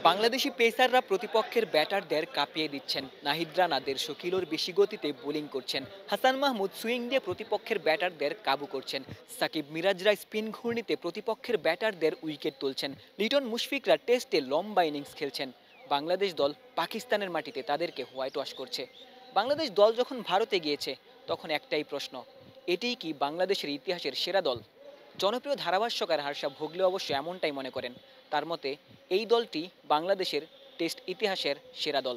বাংলাদেশি পেসাররা প্রতিপক্ষের ব্যাটারদের কাঁপিয়ে দিচ্ছেন। নাহিদ রানা ১৫০ কিলোর বেশি গতিতে বোলিং করছেন। হাসান মাহমুদ সুইং দিয়ে প্রতিপক্ষের ব্যাটারদের কাবু করছেন। সাকিব মিরাজরা স্পিন ঘূর্ণিতে প্রতিপক্ষের ব্যাটারদের উইকেট তুলছেন। লিটন মুশফিকরা টেস্টে লম্বা ইনিংস খেলছেন। বাংলাদেশ দল পাকিস্তানের মাটিতে তাদেরকে হোয়াইট ওয়াশ করছে। বাংলাদেশ দল যখন ভারতে গিয়েছে তখন একটাই প্রশ্ন, এটিই কি বাংলাদেশের ইতিহাসের সেরা দল? জনপ্রিয় ধারাভাষ্যকার হার্ষা ভোগলে অবশ্য এমনটাই মনে করেন। তার মতে এই দলটি বাংলাদেশের টেস্ট ইতিহাসের সেরা দল।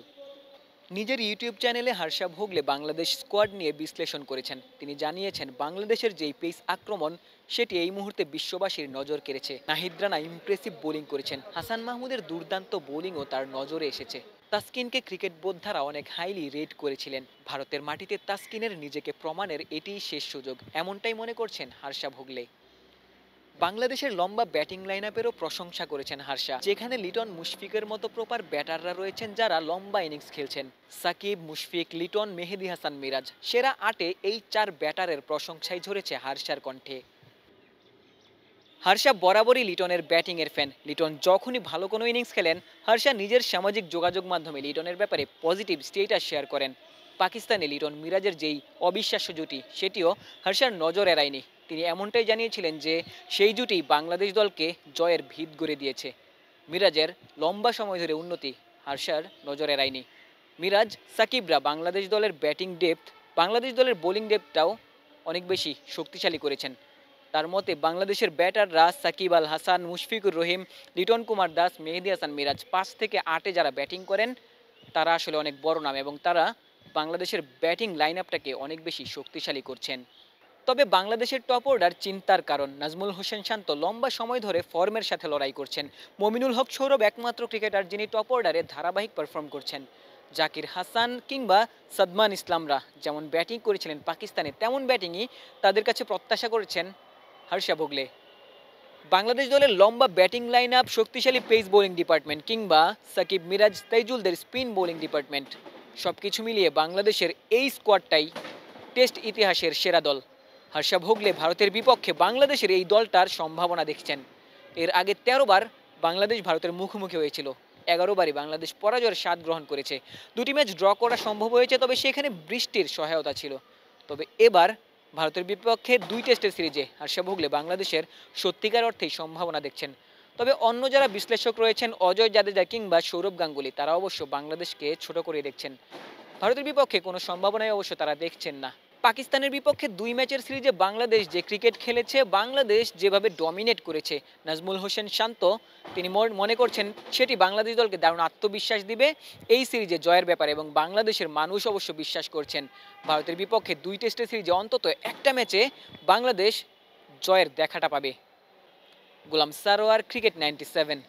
নিজের ইউটিউব চ্যানেলে হার্ষা ভোগলে বাংলাদেশ স্কোয়াড নিয়ে বিশ্লেষণ করেছেন। তিনি জানিয়েছেন, বাংলাদেশের যেই পেস আক্রমণ সেটি এই মুহূর্তে বিশ্ববাসীর নজর কেড়েছে। নাহিদ রানা ইমপ্রেসিভ বোলিং করেছেন। হাসান মাহমুদের দুর্দান্ত বোলিংও তার নজরে এসেছে। তাসকিনকে ক্রিকেট বোদ্ধারা অনেক হাইলি রেট করেছিলেন। ভারতের মাটিতে তাসকিনের নিজেকে প্রমাণের এটিই শেষ সুযোগ, এমনটাই মনে করছেন হার্ষা ভোগলে। বাংলাদেশের লম্বা ব্যাটিং লাইন আপেরও প্রশংসা করেছেন হার্ষা, যেখানে লিটন মুশফিকের মতো প্রপার ব্যাটাররা রয়েছেন যারা লম্বা ইনিংস খেলছেন। সাকিব, মুশফিক, লিটন, মেহেদী হাসান মিরাজ, সেরা ৮-এ এই ৪ ব্যাটারের প্রশংসাই ঝরেছে হার্ষার কণ্ঠে। হার্ষা বরাবরই লিটনের ব্যাটিংয়ের ফ্যান। লিটন যখনই ভালো কোনো ইনিংস খেলেন, হার্ষা নিজের সামাজিক যোগাযোগ মাধ্যমে লিটনের ব্যাপারে পজিটিভ স্টেটাস শেয়ার করেন। পাকিস্তানে লিটন মিরাজের যেই অবিশ্বাস্য জুটি, সেটিও হার্ষার নজর এড়ায়নি। তিনি এমনটাই জানিয়েছিলেন যে সেই জুটি বাংলাদেশ দলকে জয়ের ভিত গড়ে দিয়েছে। মিরাজের লম্বা সময় ধরে উন্নতি হার্ষার নজর এড়ায়নি। মিরাজ, সাকিবরা বাংলাদেশ দলের ব্যাটিং ডেপথ, বাংলাদেশ দলের বোলিং ডেপথটাও অনেক বেশি শক্তিশালী করেছেন। তার মতে বাংলাদেশের ব্যাটাররা সাকিব আল হাসান, মুশফিকুর রহিম, লিটন কুমার দাস, মেহেদী হাসান মিরাজ ৫ থেকে ৮-এ যারা ব্যাটিং করেন তারা আসলে অনেক বড় নাম এবং তারা বাংলাদেশের ব্যাটিং লাইন আপটাকে অনেক বেশি শক্তিশালী করছেন। তবে বাংলাদেশের টপ অর্ডার চিন্তার কারণ। নাজমুল হোসেন শান্ত লম্বা সময় ধরে ফর্মের সাথে লড়াই করছেন। মমিনুল হক সৌরভ একমাত্র ক্রিকেটার যিনি টপ অর্ডারে ধারাবাহিক পারফর্ম করছেন। জাকির হাসান কিংবা সাদমান ইসলামরা যেমন ব্যাটিং করেছিলেন পাকিস্তানে, তেমন ব্যাটিংই তাদের কাছে প্রত্যাশা করেছেন হার্ষা ভোগলে। বাংলাদেশ দলের লম্বা ব্যাটিং লাইন আপ, শক্তিশালী পেস বোলিং ডিপার্টমেন্ট কিংবা সাকিব, মিরাজ, তাইজুলদের স্পিন বোলিং ডিপার্টমেন্ট, সবকিছু মিলিয়ে বাংলাদেশের এই স্কোয়াডটাই টেস্ট ইতিহাসের সেরা দল। হার্ষা ভোগলে ভারতের বিপক্ষে বাংলাদেশের এই দলটার সম্ভাবনা দেখছেন। এর আগে ১৩ বার বাংলাদেশ ভারতের মুখোমুখি হয়েছিল, ১১ বারই বাংলাদেশ পরাজয়ের স্বাদ গ্রহণ করেছে। দুটি ম্যাচ ড্র করা সম্ভব হয়েছে, তবে সেখানে বৃষ্টির সহায়তা ছিল। তবে এবার ভারতের বিপক্ষে ২ টেস্টের সিরিজে হার্ষা ভোগলে বাংলাদেশের সত্যিকার অর্থেই সম্ভাবনা দেখছেন। তবে অন্য যারা বিশ্লেষক রয়েছেন, অজয় জাদেজা কিংবা সৌরভ গাঙ্গুলি, তারা অবশ্য বাংলাদেশকে ছোট করে দেখছেন। ভারতের বিপক্ষে কোনো সম্ভাবনাই অবশ্য তারা দেখছেন না। পাকিস্তানের বিপক্ষে ২ ম্যাচের সিরিজে বাংলাদেশ যে ক্রিকেট খেলেছে, বাংলাদেশ যেভাবে ডমিনেট করেছে, নাজমুল হোসেন শান্ত তিনি মনে করছেন সেটি বাংলাদেশ দলকে দারুণ আত্মবিশ্বাস দিবে এই সিরিজে জয়ের ব্যাপারে, এবং বাংলাদেশের মানুষ অবশ্য বিশ্বাস করছেন ভারতের বিপক্ষে ২ টেস্টের সিরিজে অন্তত একটা ম্যাচে বাংলাদেশ জয়ের দেখাটা পাবে। গোলাম সারোয়ার, ক্রিকেট ৯৭।